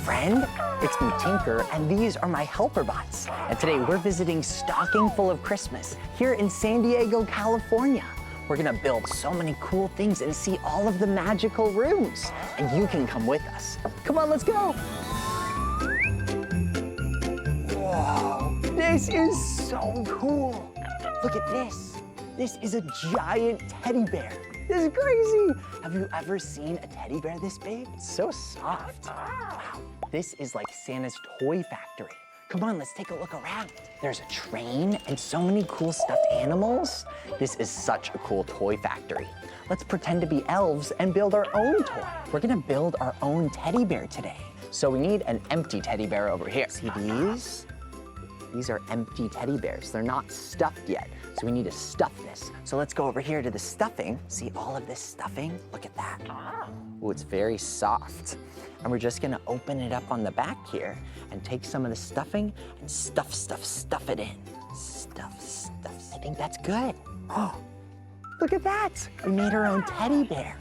friend. It's me, Tinker, and these are my helper bots. And today we're visiting Stocking Full of Christmas here in San Diego, California. We're gonna build so many cool things and see all of the magical rooms. And you can come with us. Come on, let's go. Whoa, this is so cool. Look at this. This is a giant teddy bear. This is crazy. Have you ever seen a teddy bear this big? It's so soft. Wow, this is like Santa's toy factory. Come on, let's take a look around. There's a train and so many cool stuffed animals. This is such a cool toy factory. Let's pretend to be elves and build our own toy. We're gonna build our own teddy bear today. So we need an empty teddy bear over here. See these? These are empty teddy bears. They're not stuffed yet, so we need to stuff this. So let's go over here to the stuffing. See all of this stuffing? Look at that. Ooh, it's very soft. And we're just gonna open it up on the back here and take some of the stuffing and stuff it in. Stuff. I think that's good. Oh, look at that. We made our own teddy bear.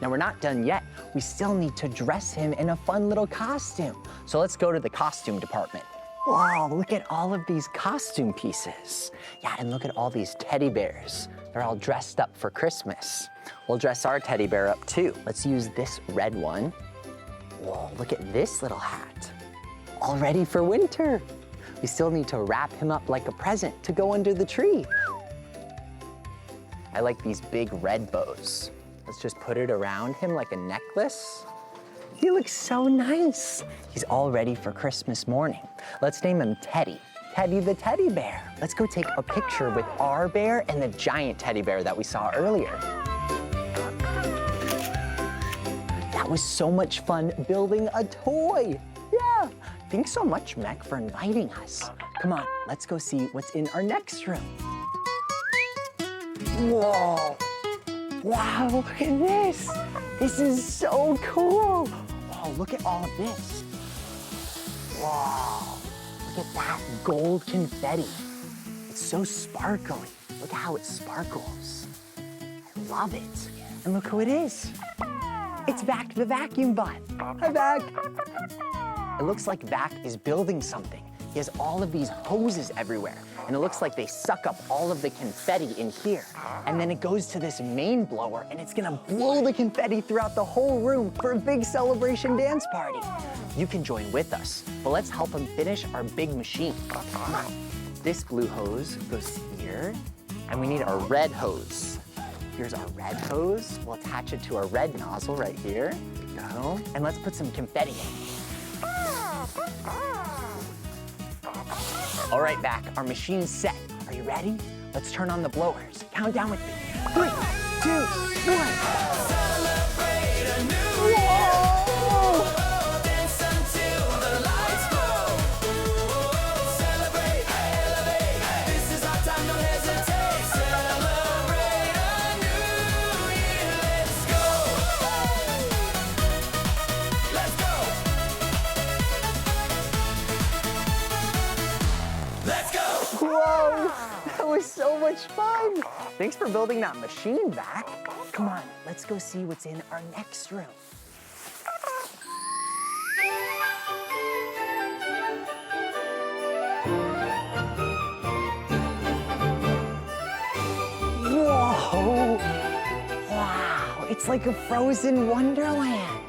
Now we're not done yet. We still need to dress him in a fun little costume. So let's go to the costume department. Wow, look at all of these costume pieces. Yeah, and look at all these teddy bears. They're all dressed up for Christmas. We'll dress our teddy bear up too. Let's use this red one. Whoa, look at this little hat. All ready for winter. We still need to wrap him up like a present to go under the tree. I like these big red bows. Let's just put it around him like a necklace. He looks so nice. He's all ready for Christmas morning. Let's name him Teddy. Teddy the teddy bear. Let's go take a picture with our bear and the giant teddy bear that we saw earlier. That was so much fun building a toy. Yeah. Thanks so much, Mech, for inviting us. Come on, let's go see what's in our next room. Whoa. Wow, look at this. This is so cool. Wow, look at all of this. Wow, look at that gold confetti. It's so sparkly. Look how it sparkles. I love it. And look who it is. It's Vac the vacuum bot. Hi, Vac. It looks like Vac is building something. He has all of these hoses everywhere, and it looks like they suck up all of the confetti in here. And then it goes to this main blower, and it's gonna blow the confetti throughout the whole room for a big celebration dance party. You can join with us, but let's help him finish our big machine. Come on. This blue hose goes here, and we need our red hose. Here's our red hose. We'll attach it to our red nozzle right here. There we go. And let's put some confetti in. All right, Vac, our machine's set. Are you ready? Let's turn on the blowers. Count down with me. 3, 2, 1. Celebrate a new Whoa! dance until the lights glow. Celebrate, elevate. This is our time, don't hesitate. Celebrate a new year. Let's go. Let's go. Let's go. Whoa, that was so much fun. Thanks for building that machine, Vac. Come on, let's go see what's in our next room. Whoa, wow, it's like a frozen wonderland.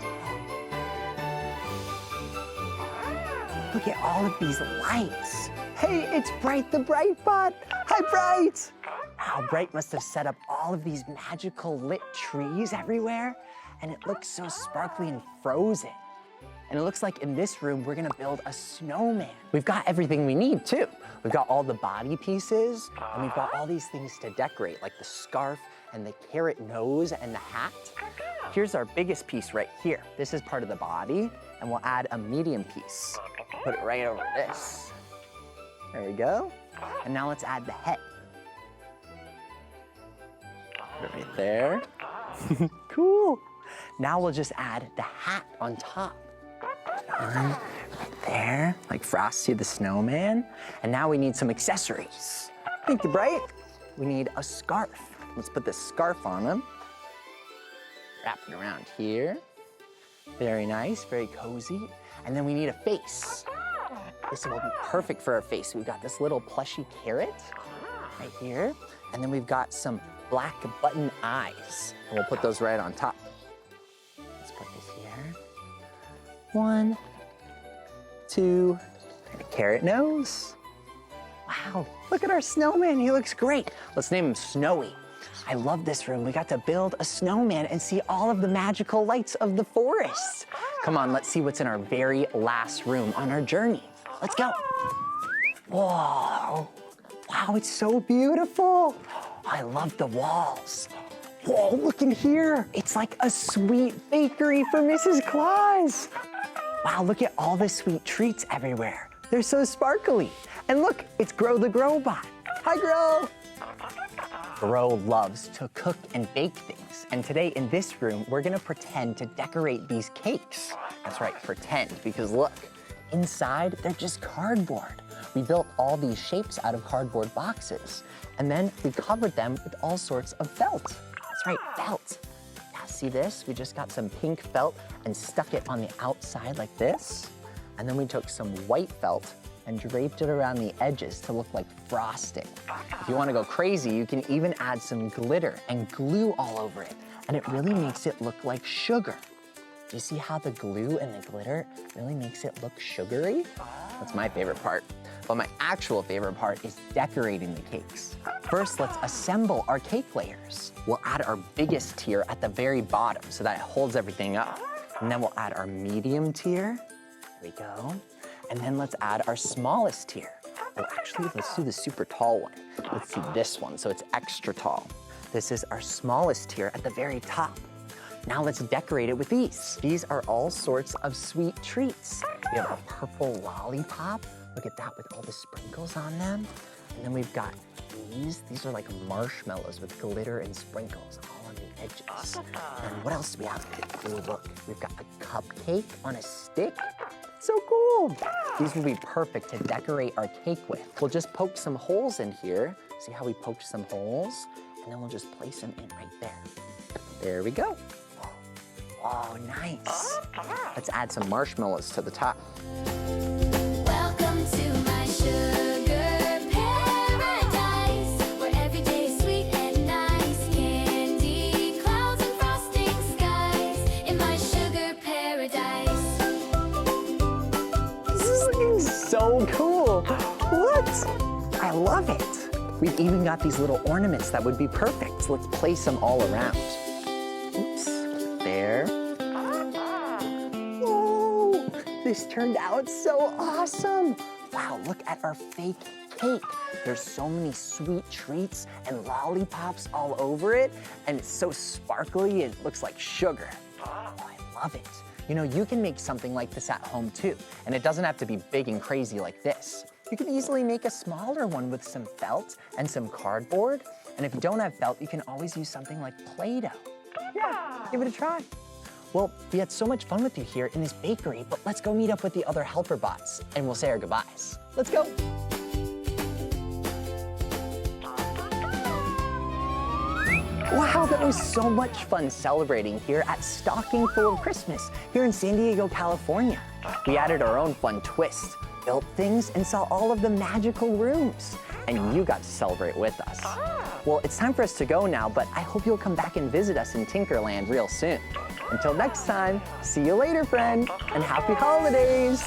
Look at all of these lights. Hey, it's Bright the Bright Bot. Hi, Bright. Wow, Bright must have set up all of these magical lit trees everywhere, and it looks so sparkly and frozen. And it looks like in this room, we're gonna build a snowman. We've got everything we need too. We've got all the body pieces, and we've got all these things to decorate, like the scarf and the carrot nose and the hat. Here's our biggest piece right here. This is part of the body, and we'll add a medium piece. Put it right over this. There we go. And now let's add the head. Put it right there. Cool. Now we'll just add the hat on top. Right there, like Frosty the Snowman. And now we need some accessories. Thank you, Bright. We need a scarf. Let's put this scarf on him. Wrap it around here. Very nice, very cozy. And then we need a face. This will be perfect for our face. We've got this little plushy carrot right here. And then we've got some black button eyes. And we'll put those right on top. Let's put this here. 1, 2, and a carrot nose. Wow, look at our snowman, he looks great. Let's name him Snowy. I love this room. We got to build a snowman and see all of the magical lights of the forest. Come on, let's see what's in our very last room on our journey. Let's go. Whoa, wow, it's so beautiful. I love the walls. Whoa, look in here. It's like a sweet bakery for Mrs. Claus. Wow, look at all the sweet treats everywhere. They're so sparkly. And look, it's Grow the Growbot. Hi, Grow. Grow loves to cook and bake things. And today in this room, we're gonna pretend to decorate these cakes. That's right, pretend, because look, inside, they're just cardboard. We built all these shapes out of cardboard boxes. And then we covered them with all sorts of felt. That's right, felt. Now see this? We just got some pink felt and stuck it on the outside like this. And then we took some white felt and draped it around the edges to look like frosting. If you wanna go crazy, you can even add some glitter and glue all over it. And it really makes it look like sugar. Do you see how the glue and the glitter really makes it look sugary? That's my favorite part. But my actual favorite part is decorating the cakes. First, let's assemble our cake layers. We'll add our biggest tier at the very bottom so that it holds everything up. And then we'll add our medium tier. There we go. And then let's add our smallest tier. Oh, actually, let's do the super tall one. Let's do this one, so it's extra tall. This is our smallest tier at the very top. Now let's decorate it with these. These are all sorts of sweet treats. We have a purple lollipop. Look at that with all the sprinkles on them. And then we've got these. These are like marshmallows with glitter and sprinkles all on the edges. And what else do we have? Ooh, look, we've got a cupcake on a stick. So cool. These will be perfect to decorate our cake with. We'll just poke some holes in here. See how we poked some holes? And then we'll just place them in right there. There we go. Oh, nice. Let's add some marshmallows to the top. Welcome to my sugar paradise, where every day is sweet and nice. Candy, clouds, and frosting skies in my sugar paradise. This is looking so cool. What? I love it. We've even got these little ornaments that would be perfect. So let's place them all around. Oops, there. Whoa, this turned out so awesome. Wow, look at our fake cake. There's so many sweet treats and lollipops all over it, and it's so sparkly, it looks like sugar. Oh, I love it. You know, you can make something like this at home too, and it doesn't have to be big and crazy like this. You can easily make a smaller one with some felt and some cardboard, and if you don't have felt, you can always use something like Play-Doh. Yeah, give it a try. Well, we had so much fun with you here in this bakery, but let's go meet up with the other helper bots, and we'll say our goodbyes. Let's go. Wow, that was so much fun celebrating here at Stocking Full of Christmas here in San Diego, California. We added our own fun twist, built things, and saw all of the magical rooms. And you got to celebrate with us. Well, it's time for us to go now, but I hope you'll come back and visit us in Tinkerland real soon. Until next time, see you later, friend, and happy holidays.